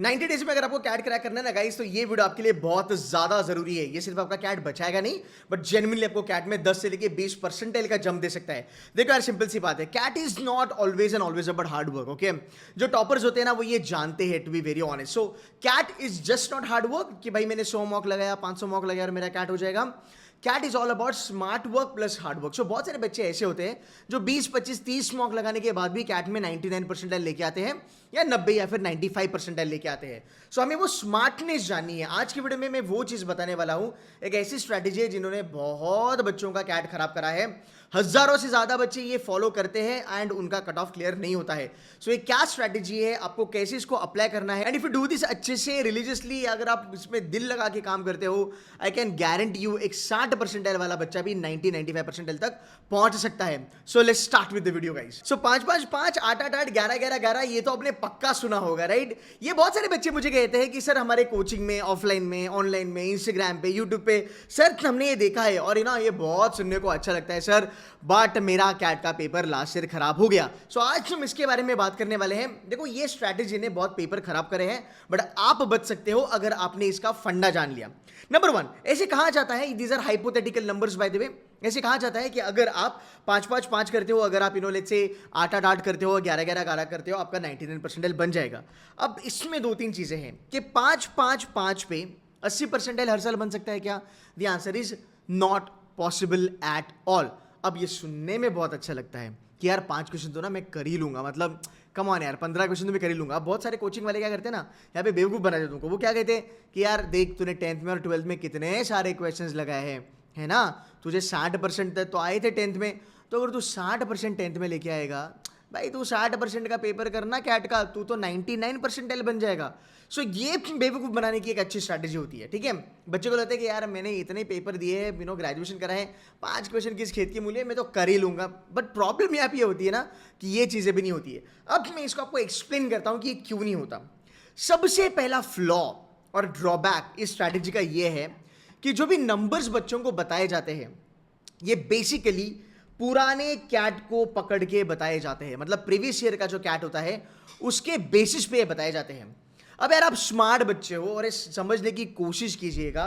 90 days में अगर आपको कैट क्रैक करना है ना गाइस, तो ये वीडियो आपके लिए बहुत ज्यादा जरूरी है। ये सिर्फ आपका कैट बचाएगा नहीं, बट जेन्युइनली आपको कैट में 10 से लेके 20 परसेंटाइल का जंप दे सकता है। देखो यार, सिंपल सी बात है, CAT is not always and always about hard work. Okay, जो टॉपर्स होते हैं ना, वो ये जानते हैं, to be very honest. So CAT is just not hard work कि भाई मैंने 100 मॉक लगाया, 500 मॉक लगाया और मेरा कैट हो जाएगा। CAT is all about smart work plus hard work. So बहुत सारे बच्चे ऐसे होते हैं जो 20, 25, 30 मॉक लगाने के बाद भी कैट में 99 परसेंटाइल लेके आते हैं, या 90 या फिर 95 परसेंटाइल लेके आते हैं। सो हमें वो स्मार्टनेस जाननी है। आज की वीडियो में मैं वो चीज बताने वाला हूं, एक ऐसी स्ट्रैटेजी है जिन्होंने बहुत बच्चों का कैट खराब करा है। हजारों से ज्यादा बच्चे ये फॉलो करते हैं एंड उनका कट ऑफ क्लियर नहीं होता है। सो ये क्या स्ट्रैटेजी है, आपको कैसे इसको अप्लाई करना है, and if you do this अच्छे से रिलीजियसली, अगर आप इसमें दिल लगा के काम करते हो, आई कैन गारंटी यू एक 60 परसेंटाइल वाला बच्चा भी 90-95 परसेंटाइल तक पहुंच सकता है। So let's start with the video guys. सो 5-5-5, 8-8-8, 11-11-11, ये तो आपने पक्का सुना होगा, राइट? ये बहुत सारे बच्चे मुझे कहते हैं कि सर हमारे कोचिंग में, ऑफलाइन में, ऑनलाइन में, इंस्टाग्राम पे, यूट्यूब पे, सर हमने ये देखा है और ये बहुत सुनने को अच्छा लगता है सर, बट मेरा कैट का पेपर लास्ट ईयर खराब हो गया। सो आज हम इसके बारे में बात करने वाले हैं। देखो, ये स्ट्रैटेजी ने बहुत पेपर खराब करे हैं, बट आप बच सकते हो अगर आपने इसका फंडा जान लिया। नंबर 1, ऐसे कहा जाता है, these are hypothetical numbers by the way, ऐसे कहा जाता है कि अगर आप 5-5-5 करते हो, अगर आप लेट्स से 8-8-8 करते हो, 11-11-11 करते हो, आपका 99 परसेंटाइल बन जाएगा। अब इसमें 2-3 चीजें हैं कि 5-5-5 पे 80 परसेंटाइल हर साल बन सकता है क्या? The answer is not possible at all. अब ये सुनने में बहुत अच्छा लगता है कि यार 5 क्वेश्चन तो ना मैं कर ही लूंगा, मतलब कम ऑन यार, 15 क्वेश्चन तो मैं कर ही लूंगा। अब बहुत सारे कोचिंग वाले क्या करते हैं ना, यहाँ पे बेवकूफ बना देते तुमको। वो क्या कहते हैं कि यार देख, तूने 10th में और 12th में कितने सारे क्वेश्चंस लगाए हैं, है ना? तुझे 60% तो आए थे 10th में, तो अगर तू 60% 10th में लेके आएगा, भाई तू 60% का पेपर करना कैट का, तू तो 99 परसेंटाइल बन जाएगा। सो ये बेवकूफ़ बनाने की एक अच्छी स्ट्रैटेजी होती है, ठीक है? बच्चे को लगता है कि यार मैंने इतने पेपर दिए हैं, ग्रेजुएशन करा है, 5 क्वेश्चन किस खेत की मूल्य, मैं तो कर ही लूंगा। बट प्रॉब्लम यहाँ पे ये होती है ना कि ये चीज़ें भी नहीं होती है। अब मैं इसको आपको एक्सप्लेन करता हूँ कि ये क्यों नहीं होता। सबसे पहला फ्लॉ और ड्रॉबैक इस स्ट्रैटेजी का ये है कि जो भी नंबर्स बच्चों को बताए जाते हैं, ये बेसिकली पुराने कैट को पकड़ के बताए जाते हैं। मतलब प्रीवियस ईयर का जो कैट होता है उसके बेसिस पे बताए जाते हैं। अब यार आप स्मार्ट बच्चे हो और समझने की कोशिश कीजिएगा,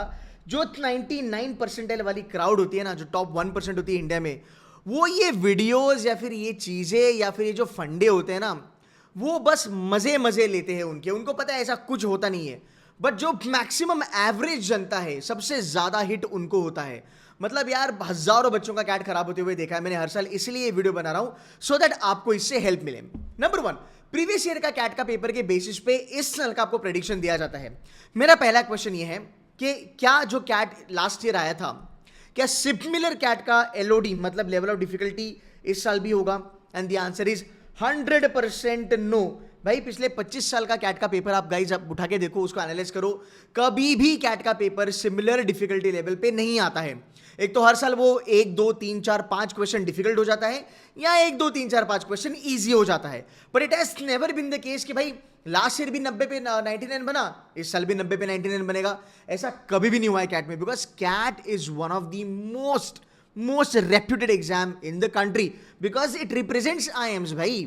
जो 99 परसेंटाइल वाली क्राउड होती है ना, जो टॉप 1% होती है इंडिया में, वो ये वीडियोस या फिर ये चीजें या फिर ये जो फंडे होते हैं ना, वो बस मजे मजे लेते हैं उनके। उनको पता है ऐसा कुछ होता नहीं है। बट जो मैक्सिमम एवरेज जनता है, सबसे ज्यादा हिट उनको होता है। मतलब यार हजारों बच्चों का कैट खराब होते हुए देखा है मैंने हर साल, इसलिए ये वीडियो बना रहा हूं सो दैट आपको इससे हेल्प मिले। नंबर 1, प्रीवियस ईयर का कैट का पेपर के बेसिस पे इस साल का आपको प्रेडिक्शन दिया जाता है। मेरा पहला क्वेश्चन ये है कि क्या जो कैट लास्ट ईयर आया था, क्या सिमिलर कैट का एलओडी मतलब लेवल ऑफ डिफिकल्टी इस साल भी होगा? And the answer is 100% no. भाई पिछले 25 साल का कैट का पेपर आप गाइज आप उठा के देखो, उसको एनालाइज करो, कभी भी कैट का पेपर सिमिलर डिफिकल्टी लेवल पे नहीं आता है। एक तो हर साल वो 1, 2, 3, 4, 5 क्वेश्चन डिफिकल्ट हो जाता है, या 1, 2, 3, 4, 5 क्वेश्चन इजी हो जाता है। But it has never been the case कि भाई लास्ट ईयर भी 90 पे 99 बना, इस साल भी 90 पे 99 बनेगा। ऐसा कभी भी नहीं हुआ है कैट में, because CAT is one of the most reputed exam in the country, because it represents IIMs. भाई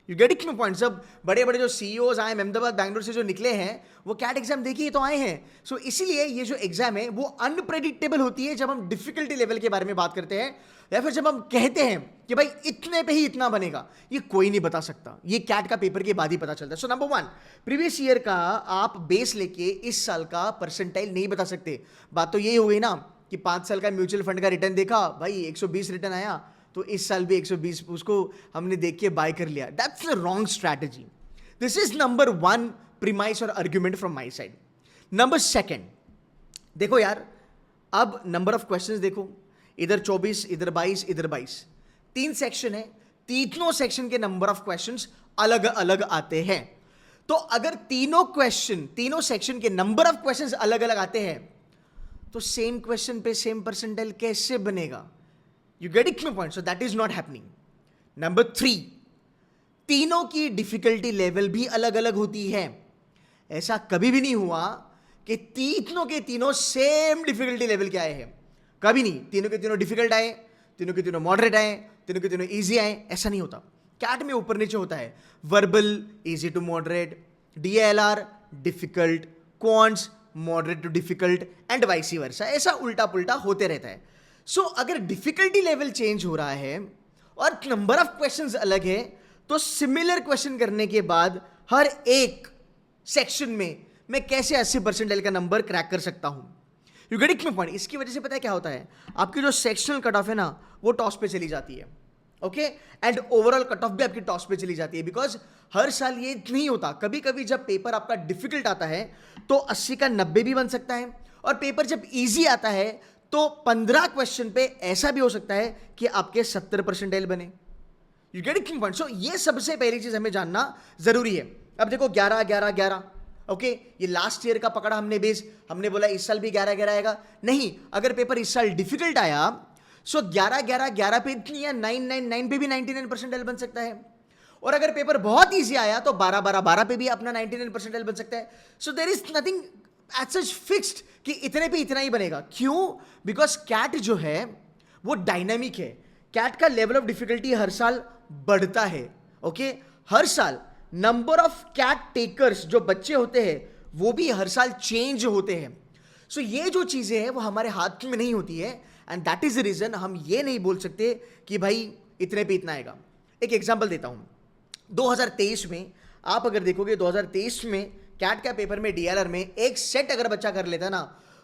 you get it my point. सब बड़े बड़े जो सीईओज आए अहमदाबाद, बैंगलोर से जो निकले हैं, वो कैट एग्जाम देखिए तो आए हैं। सो इसीलिए ये जो एग्जाम है वो अनप्रेडिक्टेबल होती है जब हम डिफिकल्टी लेवल के बारे में बात करते हैं, या फिर जब हम कहते हैं कि भाई इतने पे ही इतना बनेगा, ये कोई नहीं बता सकता। ये कैट का पेपर के बाद ही पता चलता है। सो नंबर 1, प्रीवियस ईयर का आप बेस लेके इस साल का परसेंटाइल नहीं बता सकते। बात तो यही हो गई ना कि 5 साल का म्यूचुअल फंड का रिटर्न देखा, भाई 120 रिटर्न आया, तो इस साल भी 120 उसको हमने देख के बाय कर लिया। That's a wrong strategy. This is number 1 premise और argument from my side. Number 2, देखो यार, अब नंबर ऑफ क्वेश्चंस देखो, इधर 24, इधर 22, इधर 22, 3 सेक्शन है, तीनों सेक्शन के नंबर ऑफ क्वेश्चंस अलग अलग आते हैं। तो अगर तीनों सेक्शन के नंबर ऑफ क्वेश्चंस अलग अलग आते हैं, तो सेम क्वेश्चन पे सेम परसेंटाइल कैसे बनेगा? You get it my point? So that is not happening. Number 3, तीनों की डिफिकल्टी लेवल भी अलग अलग होती है। ऐसा कभी भी नहीं हुआ कि तीनों के तीनों सेम डिफिकल्टी लेवल के आए हैं, कभी नहीं। तीनों के तीनों डिफिकल्ट आए, तीनों के तीनों मॉडरेट आए, तीनों के तीनों इजी आए, ऐसा नहीं होता। कैट में ऊपर नीचे होता है। Verbal easy to moderate, DLR difficult, quants moderate to difficult and vice versa, ऐसा उल्टा पुल्टा होते रहता है. सो अगर डिफिकल्टी लेवल चेंज हो रहा है और नंबर ऑफ क्वेश्चंस अलग है, तो सिमिलर क्वेश्चन करने के बाद हर एक सेक्शन में मैं कैसे 80% का नंबर क्रैक कर सकता हूं. You get it my point. इसकी वजह से पता है क्या होता है, आपकी जो सेक्शनल कट ऑफ है ना, वो टॉस पे चली जाती है. Okay, and overall cut off भी आपकी टॉस पे चली जाती है. बिकॉज हर साल ये नहीं होता, कभी कभी जब पेपर आपका डिफिकल्ट आता है तो 80 का 90 भी बन सकता है, और पेपर जब इजी आता है तो 15 क्वेश्चन पे ऐसा भी हो सकता है कि आपके 70% बने. You get it point. So ये सबसे पहली चीज हमें जानना जरूरी है. अब देखो 11 11 11, ओके, ये लास्ट ईयर का पकड़ा हमने बेस, हमने बोला इस साल भी 11 11 आएगा. नहीं, अगर पेपर इस साल डिफिकल्ट आया सो 11 11 11 पे इतनी या 9 9 9 पे भी 99% बन सकता है. और अगर पेपर बहुत इजी आया तो 12 12 12 पे भी अपना 99% बन सकता है. So there is nothing as such fixed कि इतने पे इतना ही बनेगा. क्यों? बिकॉज कैट जो है वो डायनामिक है. कैट का लेवल ऑफ डिफिकल्टी हर साल बढ़ता है. ओके, हर साल नंबर ऑफ कैट टेकर्स जो बच्चे होते हैं वो भी हर साल चेंज होते हैं. सो ये जो चीजें हैं वो हमारे हाथ में नहीं होती है, and that is the reason हम ये नहीं बोल सकते कि भाई इतने पे इतना आएगा. एक एग्जांपल देता हूं. 2023 में आप अगर देखोगे, 2023 में कैट का पेपर में डीएलआर में एक सेट अगर बच्चा कर लेता ना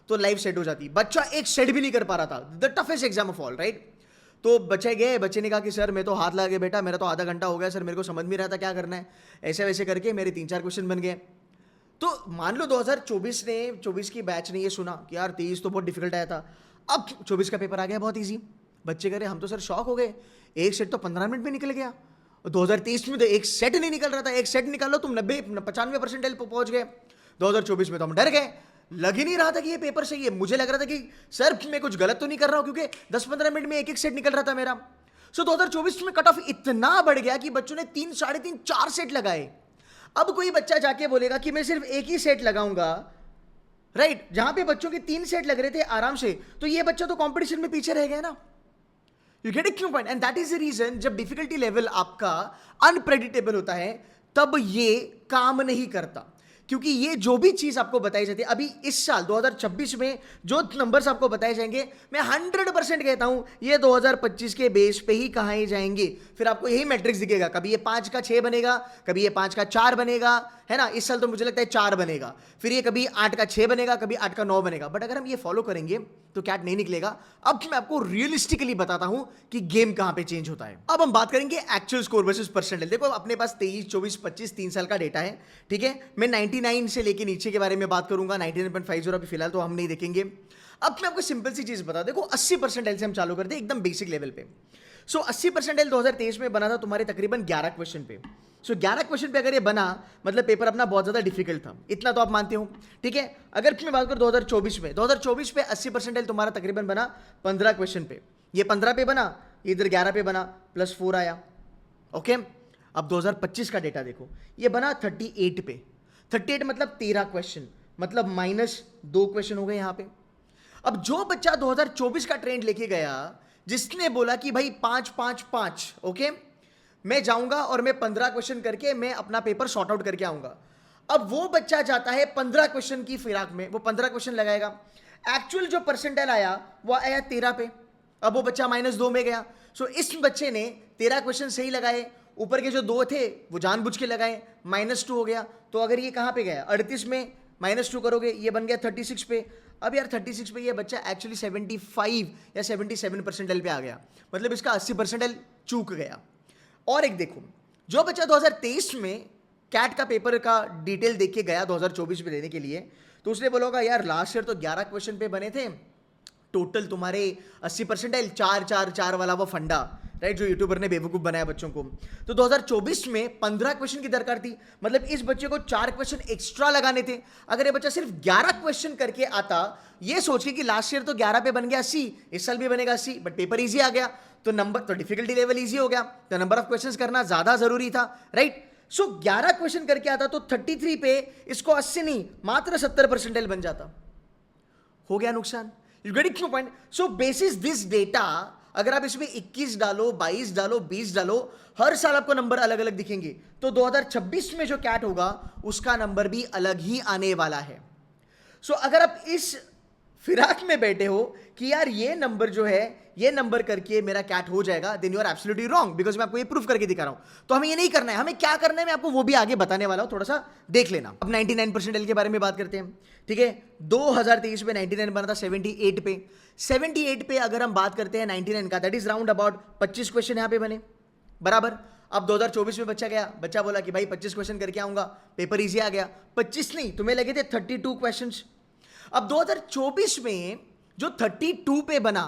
तो लाइफ सेट हो जाती. बच्चा एक सेट भी नहीं कर पा रहा था, the toughest exam of all, right. तो बच्चे गए, बच्चे ने कहा कि सर मैं तो हाथ लगा के बेटा, मेरा तो आधा घंटा हो गया सर, मेरे को समझ नहीं रहा था क्या करना है. ऐसे वैसे करके मेरे 3-4 क्वेश्चन बन गए. तो मान लो 2024 की बैच ने ये सुना कि यार 23 तो बहुत डिफिकल्ट आया था, अब 24 का पेपर आ गया बहुत ईजी. बच्चे कह रहे हम तो सर शॉक हो गए, एक सेट तो 15 मिनट में निकल गया. 2023 में तो एक सेट नहीं निकल रहा था, एक सेट निकाल लो तुम 90-95% पहुंच गए. 2024 में तो हम डर गए, लग ही नहीं रहा था कि ये पेपर सही है. मुझे लग रहा था कि सर मैं कुछ गलत तो नहीं कर रहा हूं, क्योंकि 10-15 मिनट में एक एक सेट निकल रहा था मेरा. सो 2024 में कट ऑफ इतना बढ़ गया कि बच्चों ने 3, 3.5, 4 सेट लगाए. अब कोई बच्चा जाके बोलेगा कि मैं सिर्फ एक ही सेट लगाऊंगा, राइट, जहां पे बच्चों के 3 सेट लग रहे थे आराम से, तो ये बच्चा तो कंपटीशन में पीछे रह गया ना. You get it point. And that is the reason जब डिफिकल्टी लेवल आपका अनप्रेडिक्टेबल होता है तब ये काम नहीं करता. क्योंकि ये जो भी चीज आपको बताई जाती है, अभी इस साल 2026 में जो नंबर्स आपको बताए जाएंगे, मैं 100% कहता हूं ये 2025 के बेस पे ही कहां जाएंगे. फिर आपको यही मैट्रिक्स दिखेगा, कभी ये 5 का 6 बनेगा, कभी ये 5 का 4 बनेगा, है ना. इस साल तो मुझे लगता है 4 बनेगा, फिर ये कभी 8 का 6 बनेगा, कभी 8 का 9 बनेगा. बट अगर हम ये फॉलो करेंगे तो कैट नहीं निकलेगा. अब मैं आपको रियलिस्टिकली बताता हूं कि गेम कहां पे चेंज होता है. अब हम बात करेंगे एक्चुअल स्कोर वर्सेस परसेंटाइल. देखो अपने पास 23, 24, 25 3 साल का डेटा है, ठीक है. मैं 99 से लेके नीचे के बारे में बात करूंगा, 99.50 अभी फिलहाल तो हम नहीं देखेंगे. अब मैं आपको सिंपल सी चीज बता, देखो 80% से हम चालू करते हैं एकदम बेसिक लेवल पे. सो 80% 2023 में बना था तुम्हारे तकरीबन 11 क्वेश्चन पे. सो 11 क्वेश्चन पे अगर ये बना मतलब पेपर अपना बहुत ज्यादा डिफिकल्ट था, इतना तो आप मानते हो, ठीक है. अगर मैं बात करूं 2024 पे 80% तुम्हारा तकरीबन बना 15 क्वेश्चन पे. ये 15 पे बना, इधर 11 पे बना, +4 आया. ओके, अब 2025 का डेटा देखो, ये बना 38 पे. 38 मतलब 13 क्वेश्चन, मतलब -2 क्वेश्चन हो गए यहां पे. अब जो बच्चा 2024 का ट्रेंड लेके गया, जिसने बोला कि भाई 5 5 5, ओके, मैं जाऊंगा और मैं 15 क्वेश्चन करके मैं अपना पेपर सॉर्ट आउट करके आऊंगा. अब वो बच्चा जाता है 15 क्वेश्चन की फिराक में, वो 15 क्वेश्चन लगाएगा. एक्चुअल जो परसेंटाइल आया वो आया 13 पे. अब वो बच्चा -2 में गया. सो इस बच्चे ने 13 क्वेश्चन सही लगाए, ऊपर के जो 2 थे वो जानबूझ के लगाए, -2 हो गया. तो अगर ये कहां पे गया, 38 में -2 करोगे, ये बन गया 36 पे. अब यार 36 पे ये बच्चा एक्चुअली 75 या 77 परसेंटाइल पे आ गया, मतलब इसका 80 परसेंटाइल चूक गया. और एक देखो, जो बच्चा 2023 में कैट का पेपर का डिटेल देख के गया 2024 में देने के लिए, तो उसने बोला होगा यार लास्ट ईयर तो 11 क्वेश्चन पे बने थे, टोटल तुम्हारे 80 परसेंटाइल 4 4 4 वाला वो फंडा, राइट, जो यूट्यूबर ने बेवकूफ बनाया बच्चों को. तो 2024 में 15 क्वेश्चन की दरकार थी, मतलब इस बच्चे को 4 क्वेश्चन एक्स्ट्रा लगाने थे. अगर ये बच्चा सिर्फ 11 क्वेश्चन करके आता, ये सोच के कि लास्ट ईयर तो 11 पे बन गया 80, इस साल भी बनेगा 80, बट पेपर इजी आ गया, तो नंबर तो डिफिकल्टी लेवल इजी हो गया, तो नंबर ऑफ क्वेश्चंस करना ज्यादा जरूरी था, राइट. सो 11 क्वेश्चन करके आता तो 33 पे इसको 80 नहीं मात्र 70 परसेंटाइल बन जाता. हो गया नुकसान. You get it point. So basis this data अगर आप इसमें 21 डालो, 22 डालो, 20 डालो, हर साल आपको नंबर अलग अलग दिखेंगे। तो 2026 में जो कैट होगा उसका नंबर भी अलग ही आने वाला है। सो अगर आप इस फिराक में बैठे हो कि यार ये नंबर जो है, ये नंबर करके मेरा कैट हो जाएगा, then you are absolutely wrong, because मैं आपको ये प्रूफ करके दिखा रहा हूं। तो हमें ये नहीं करना है, हमें क्या करना है मैं आपको वो भी आगे बताने वाला हूं, थोड़ा सा देख लेना। अब 99% के बारे में बात करते हैं, ठीक है। 2023 में 99 बना था 78 पे। 78 पे अगर हम बात करते हैं 99 का, that is round about 25 question यहां पे बने, बराबर। अब 2024 में बच्चा बोला कि भाई 25 क्वेश्चन करके आऊंगा, पेपर इजी आ गया। 25 नहीं, तुम्हें लगे थे 32 क्वेश्चंस। अब 2024 में जो 32 पे बना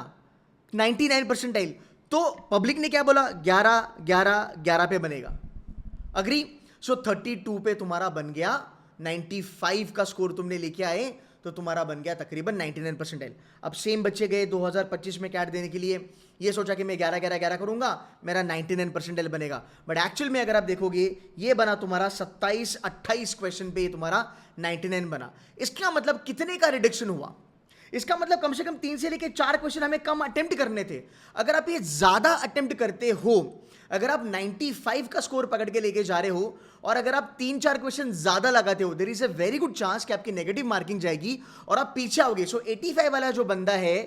99 परसेंटाइल, तो पब्लिक ने क्या बोला, 11 11 11 पे बनेगा, अग्री। सो 32 पे तुम्हारा बन गया 95 का स्कोर तुमने लेके आए, तो तुम्हारा बन गया तकरीबन 99 परसेंटाइल। अब सेम बच्चे गए 2025 में कैट देने के लिए, ये सोचा कि मैं 11 11 11 करूंगा, मेरा 99 परसेंटाइल बनेगा, बट एक्चुअल में अगर आप देखोगे ये बना तुम्हारा 27 28 क्वेश्चन पे तुम्हारा 99 बना। इसका मतलब कितने का रिडक्शन हुआ? इसका मतलब कम से कम 3 से लेके 4 क्वेश्चन हमें कम अटेम्प्ट करने थे। अगर आप ये ज्यादा अटेम्प्ट करते हो, अगर आप 95 का स्कोर पकड़ के लेके जा रहे हो और अगर आप 3-4 क्वेश्चन ज्यादा लगाते हो, there is a very good chance कि आपकी नेगेटिव मार्किंग जाएगी और आप पीछे आओगे। सो 85 वाला जो बंदा है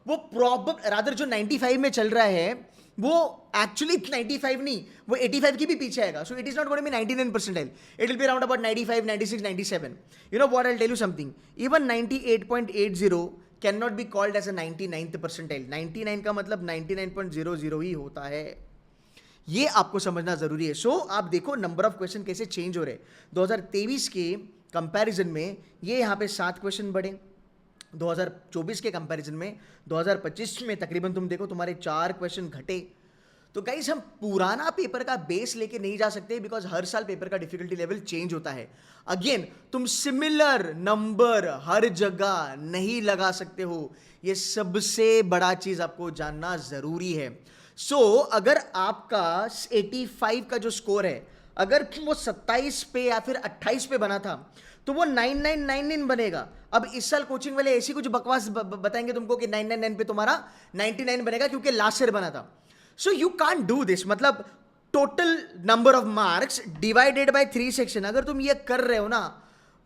वो प्रॉब्लम रादर जो 95 में चल रहा है वो एक्चुअली 95 नहीं, वो 85 की भी पीछे आएगा। So it is not going to be 99 percentile, it will be around about 95 96 97। You know what, I will tell you something, even 98.80 can not be called as a 99th percentile. 99 का मतलब 99.00 ही होता है, ये आपको समझना जरूरी है। सो आप देखो नंबर ऑफ क्वेश्चन कैसे चेंज हो रहे हैं। 2023 के कंपैरिजन में ये यहाँ पे 7 क्वेश्चन बढ़े, 2024 के कंपैरिजन में 2025 में तकरीबन तुम देखो तुम्हारे 4 क्वेश्चन घटे। तो गाइस हम पुराना पेपर का बेस लेके नहीं जा सकते, बिकॉज हर साल पेपर का डिफिकल्टी लेवल चेंज होता है। अगेन तुम सिमिलर नंबर हर जगह नहीं लगा सकते हो, ये सबसे बड़ा चीज आपको जानना जरूरी है। सो अगर आपका 85 का जो स्कोर है, अगर वो 27 पे या फिर 28 पे बना था तो वो 9999 बनेगा। अब इस साल कोचिंग वाले ऐसी कुछ बकवास बताएंगे तुमको कि 999 पे तुम्हारा 99 बनेगा क्योंकि लास्ट ईयर बना था। So you can't do this, मतलब total number of marks divided by 3 section. अगर तुम ये कर रहे हो ना,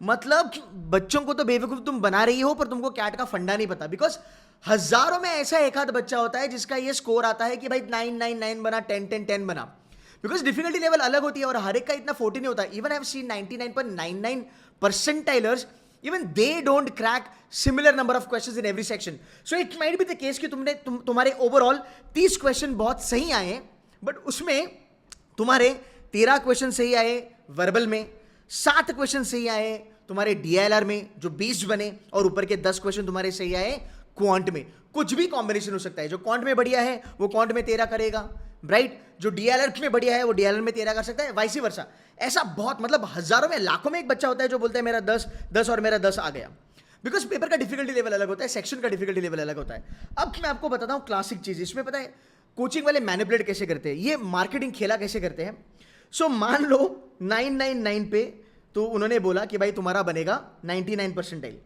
मतलब बच्चों को तो बेवकूफ तुम बना रही हो, पर तुमको कैट का फंडा नहीं पता। बिकॉज हजारों में ऐसा एक आध बच्चा होता है जिसका ये स्कोर आता है कि भाई 999 बना, 10 बना, बिकॉज डिफिकल्टी लेवल अलग होती है और हर एक का इतना 40 नहीं होता। Even I have seen 99.99 परसेंटाइलर्स, even they don't crack similar number of questions in every section. So it might be the case कि तुम्हारे ओवरऑल 30 क्वेश्चन बहुत सही आए, बट उसमें तुम्हारे 13 क्वेश्चन सही आए वर्बल में, 7 क्वेश्चन सही आए तुम्हारे DILR में जो 20 बने, और ऊपर के 10 क्वेश्चन तुम्हारे सही आए क्वांट में। कुछ भी कॉम्बिनेशन हो सकता है, जो क्वांट में बढ़िया है वो क्वांट में 13 करेगा, राइट। जो DILR में बढ़िया है वो DILR में 13 कर सकता है, वाइसी वर्सा। ऐसा बहुत, मतलब हजारों में लाखों में एक बच्चा होता है जो बोलता है मेरा 10 और मेरा 10 आ गया, बिकॉज पेपर का डिफिकल्टी लेवल अलग होता है, सेक्शन का डिफिकल्टी लेवल अलग होता है। अब मैं आपको बताता हूं क्लासिक चीज, इसमें पता है कोचिंग वाले मैनिपुलेट कैसे करते हैं, ये मार्केटिंग खेला कैसे करते हैं। सो मान लो 999 पे तो उन्होंने बोला कि भाई तुम्हारा बनेगा 99 परसेंटाइल।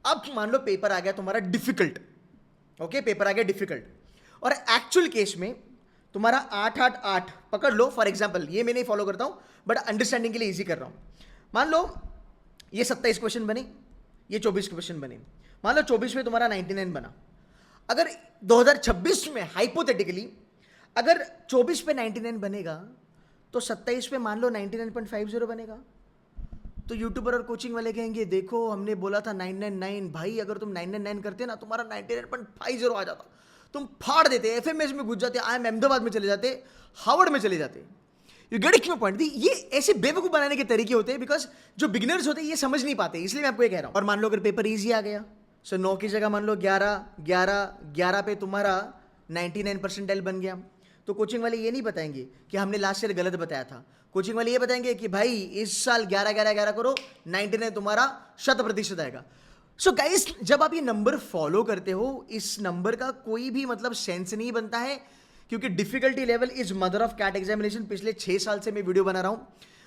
अब मान लो पेपर आ गया तुम्हारा डिफिकल्ट, ओके, पेपर आ गया डिफिकल्ट, और एक्चुअल केस में तुम्हारा 888 पकड़ लो फॉर एग्जाम्पल, ये मैं नहीं फॉलो करता हूं बट अंडरस्टैंडिंग के लिए इजी कर रहा हूं। मान लो ये 27 क्वेश्चन बने, ये 24 क्वेश्चन बने, मान लो 24 में तुम्हारा 99 बना। अगर 2026 में हाइपोथेटिकली अगर 24 पे 99 बनेगा तो 27 पे मान लो 99.50 बनेगा। तो यूट्यूबर और कोचिंग वाले कहेंगे देखो हमने बोला था 999, भाई अगर तुम 999 करते ना तुम्हारा 99.50 आ जाता, तुम फाड़ देते, FMS में घुस जाते, IIM अहमदाबाद में चले जाते, हार्वर्ड में चले जाते। You get it my point. ये ऐसे बेवकूफ बनाने के तरीके होते हैं, बिकॉज जो बिगिनर्स होते हैं ये समझ नहीं पाते, इसलिए मैं आपको ये कह रहा हूं। और मान लो अगर पेपर इजी आ गया, सो 9 की जगह मान लो 11 पे तुम्हारा 99 परसेंटाइल बन गया, तो कोचिंग वाले ये नहीं बताएंगे कि हमने लास्ट ईयर गलत बताया था। कोचिंग वाले ये बताएंगे कि भाई इस साल 11 करो, 99 तुम्हारा 100% आएगा। सो गाइस जब आप ये नंबर फॉलो करते हो, इस नंबर का कोई भी मतलब सेंस नहीं बनता है, क्योंकि difficulty level is mother of CAT examination. पिछले 6 साल से मैं वीडियो बना रहा हूं,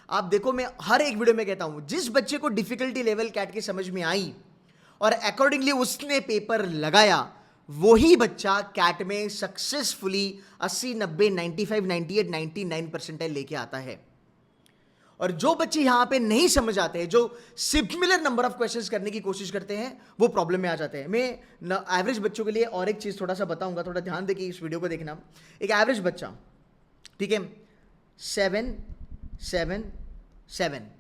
आप देखो मैं हर एक वीडियो में कहता हूं जिस बच्चे को डिफिकल्टी लेवल कैट की समझ में आई और अकॉर्डिंगली उसने पेपर लगाया, वही बच्चा कैट में सक्सेसफुली 80, 90, 95, 98, 99 परसेंटाइल लेके आता है। और जो बच्चे यहां पे नहीं समझ आते हैं, जो सिमिलर नंबर ऑफ क्वेश्चंस करने की कोशिश करते हैं, वो प्रॉब्लम में आ जाते हैं। मैं एवरेज बच्चों के लिए और एक चीज थोड़ा सा बताऊंगा, थोड़ा ध्यान देके इस वीडियो को देखना। एक एवरेज बच्चा, ठीक है, 7, 7, 7,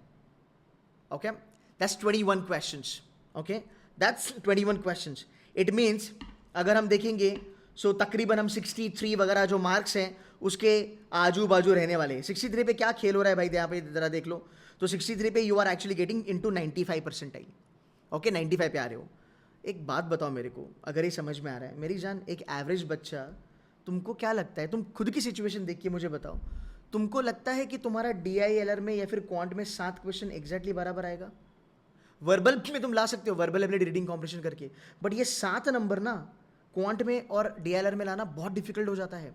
okay, that's 21 questions, okay, that's 21 questions. It means अगर हम देखेंगे सो तकरीबन हम 63 वगैरह जो मार्क्स हैं उसके आजू बाजू रहने वाले हैं। 63 पे क्या खेल हो रहा है भाई, यहाँ पे जरा देख लो। तो 63 पे you are actually getting into 95 percentile, okay, 95 पे आ रहे हो। एक बात बताओ मेरे को, अगर ये समझ में आ रहा है मेरी जान, एक एवरेज बच्चा, तुमको क्या लगता है, तुम खुद की सिचुएशन देख के मुझे बताओ, तुमको लगता है कि तुम्हारा DILR में या फिर क्वांट में 7 क्वेश्चन एग्जैक्टली बराबर आएगा? वर्बल में तुम ला सकते हो, वर्बल एबिलिटी रीडिंग कॉम्प्रिहेंशन करके, बट ये 7 नंबर ना क्वांट में और DILR में लाना बहुत डिफिकल्ट हो जाता है।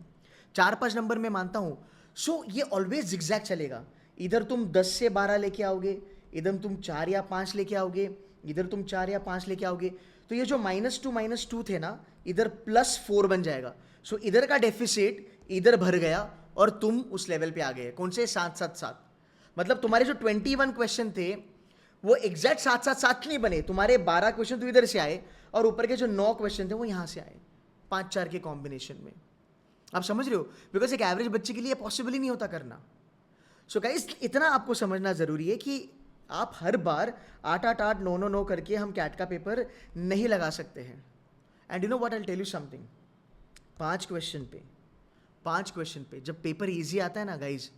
4-5 नंबर में मानता हूं। सो ये ऑलवेज जिगजैग चलेगा। इधर तुम 10 से 12 लेके आओगे, इधर तुम 4 या 5 लेके आओगे, इधर तुम 4 या 5 लेके आओगे, तो ये जो -2 थे ना, इधर +4 बन जाएगा। सो इधर का डेफिसिट इधर भर गया और तुम उस लेवल पे आ गए। कौन से? 7-7-7। मतलब तुम्हारे जो 21 क्वेश्चन थे वो एग्जैक्ट 7-7-7 नहीं बने, तुम्हारे 12 क्वेश्चन तो इधर से आए और ऊपर के जो 9 क्वेश्चन थे वो यहां से आए, 5-4 के कॉम्बिनेशन में। आप समझ रहे हो? बिकॉज एक एवरेज बच्चे के लिए पॉसिबल ही नहीं होता करना। सो गाइस, इतना आपको समझना जरूरी है कि आप हर बार 8-8-8, 9-9-9 करके हम कैट का पेपर नहीं लगा सकते हैं। And you know what, I will tell you something, 5 question पे जब पेपर इजी आता है ना गाइज,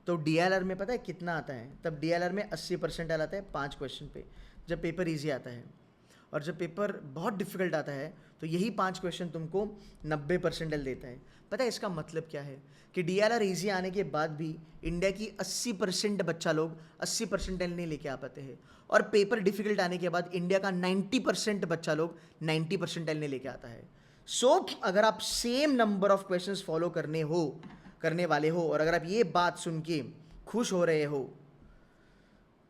तो DILR में पता है कितना आता है? तब DILR में 80 परसेंटाइल आता है 5 क्वेश्चन पे, जब पेपर इजी आता है। और जब पेपर बहुत डिफिकल्ट आता है तो यही 5 क्वेश्चन तुमको 90 परसेंटाइल देता है। पता है इसका मतलब क्या है? कि DILR इजी आने के बाद भी इंडिया की 80% बच्चा लोग 80 परसेंटाइल नहीं लेके आ पाते हैं, और पेपर डिफिकल्ट आने के बाद इंडिया का 90% बच्चा लोग 90 परसेंटाइल नहीं लेके आता है। सो अगर आप same number of questions follow करने वाले हो, और अगर आप ये बात सुन के खुश हो रहे हो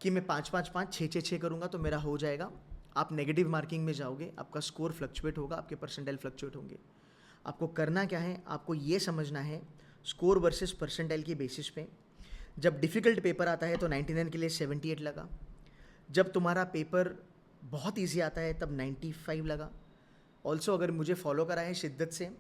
कि मैं 5-5-5, 6-6-6 करूंगा तो मेरा हो जाएगा, आप नेगेटिव मार्किंग में जाओगे, आपका स्कोर फ्लक्चुएट होगा, आपके परसेंटाइल फ्लक्चुएट होंगे। आपको करना क्या है? आपको ये समझना है स्कोर वर्सेस परसेंटाइल की बेसिस पे। जब डिफ़िकल्ट पेपर आता है तो 99 के लिए 78 लगा, जब तुम्हारा पेपर बहुत ईजी आता है तब 95 लगा। ऑल्सो अगर मुझे फॉलो करा है शिद्दत से,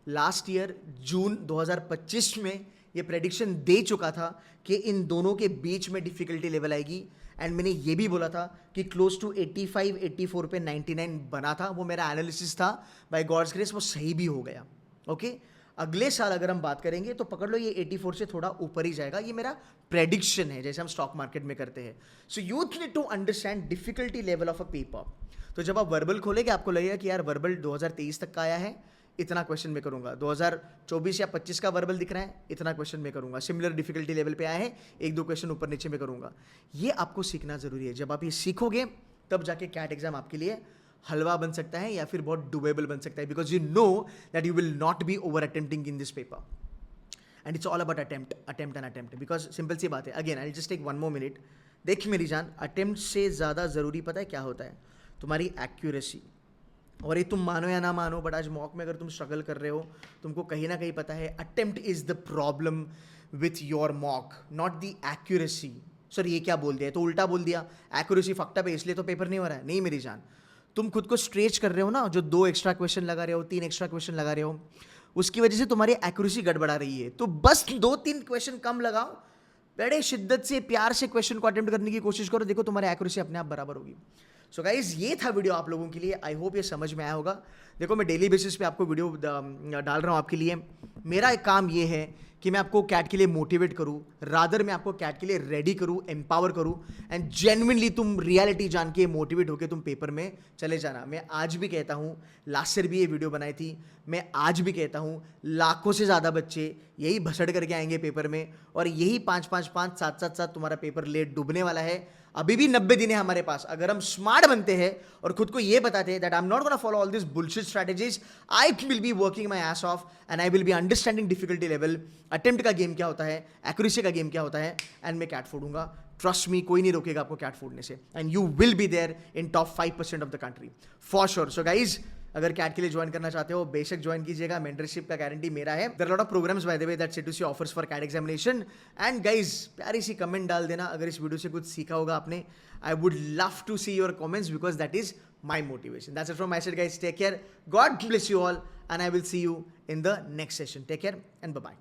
लास्ट ईयर जून 2025 में ये प्रेडिक्शन दे चुका था कि इन दोनों के बीच में डिफ़िकल्टी लेवल आएगी, एंड मैंने ये भी बोला था कि क्लोज टू 85-84 पे 99 बना था। वो मेरा एनालिसिस था, बाय गॉड्स ग्रेस वो सही भी हो गया। ओके, अगले साल अगर हम बात करेंगे तो पकड़ लो ये 84 से थोड़ा ऊपर ही जाएगा, ये मेरा प्रेडिक्शन है, जैसे हम स्टॉक मार्केट में करते हैं। So you need to understand difficulty level of a paper. तो जब आप वर्बल खोलेंगे आपको लगेगा कि यार वर्बल 2023 तक का आया है, इतना क्वेश्चन में करूंगा। 2024 या 25 का वर्बल दिख रहा है, इतना क्वेश्चन में करूंगा। सिमिलर डिफिकल्टी लेवल पे आया है, 1-2 क्वेश्चन ऊपर नीचे में करूंगा। ये आपको सीखना जरूरी है। जब आप ये सीखोगे तब जाके कैट एग्जाम आपके लिए हलवा बन सकता है या फिर बहुत डुबेबल बन सकता है, because you know that you will not be over attempting in this paper, and it's all about attempt. Because simple सी बात है, again I just take 1 more minute। देख मेरी जान, अटेम्प्ट से ज़्यादा ज़रूरी पता है क्या होता है? तुम्हारी एक्यूरेसी। और ये तुम मानो या ना मानो, बट आज मॉक में अगर तुम स्ट्रगल कर रहे हो, तुमको कहीं ना कहीं पता है attempt is the problem with your mock, not the accuracy. Sir ये क्या बोल दिया? तो उल्टा बोल दिया, एक्यूरेसी फक्टा पे इसलिए तो पेपर नहीं हो रहा है। नहीं मेरी जान, तुम खुद को स्ट्रेच कर रहे हो ना, जो 2 एक्स्ट्रा क्वेश्चन लगा रहे हो, 3 एक्स्ट्रा क्वेश्चन लगा रहे हो, उसकी वजह से तुम्हारी एक्यूरेसी गड़बड़ा रही है। तो बस 2-3 क्वेश्चन कम लगाओ, बड़े शिद्दत से प्यार से क्वेश्चन को अटेम्प्ट करने की कोशिश करो, देखो तुम्हारी एक्यूरेसी अपने आप बराबर होगी। सो गाइज, ये था वीडियो आप लोगों के लिए। आई होप ये समझ में आया होगा। देखो मैं डेली बेसिस पे आपको वीडियो डाल रहा हूँ आपके लिए। मेरा एक काम ये है कि मैं आपको कैट के लिए मोटिवेट करूँ, रादर मैं आपको कैट के लिए रेडी करूँ, एम्पावर करूँ, एंड जेन्युइनली तुम रियलिटी जान के मोटिवेट होकर तुम पेपर में चले जाना। मैं आज भी कहता हूँ, लास्ट ईयर भी ये वीडियो बनाई थी, मैं आज भी कहता हूँ, लाखों से ज़्यादा बच्चे यही भसड़ करके आएंगे पेपर में, और यही 5-5-5, 7-7-7 तुम्हारा पेपर लेट डूबने वाला है। अभी भी 90 दिन है हमारे पास। अगर हम स्मार्ट बनते हैं और खुद को ये बताते हैं that I am not gonna follow all this bullshit strategies, I will be working my S of and I will be understanding difficulty level, attempt का गेम क्या होता है, एक्यूरेसी का गेम क्या होता है, एंड मैं कैट फोड़ूंगा। ट्रस्ट मी, कोई नहीं रोकेगा आपको कैट फोड़ने से, and you will be there in top 5% of the country for sure. So guys, अगर कैट के लिए ज्वाइन करना चाहते हो बेशक ज्वाइन कीजिएगा, मेंटरशिप का गारंटी मेरा है। There are lot of programs by the way that C2C offers for CAT examination. And guys प्यारी सी कमेंट डाल देना अगर इस वीडियो से कुछ सीखा होगा आपने। I would love to see your comments because that is my motivation. That's it from my side, guys. Take care. God bless you all, and I will see you in the next session. Take care and bye bye.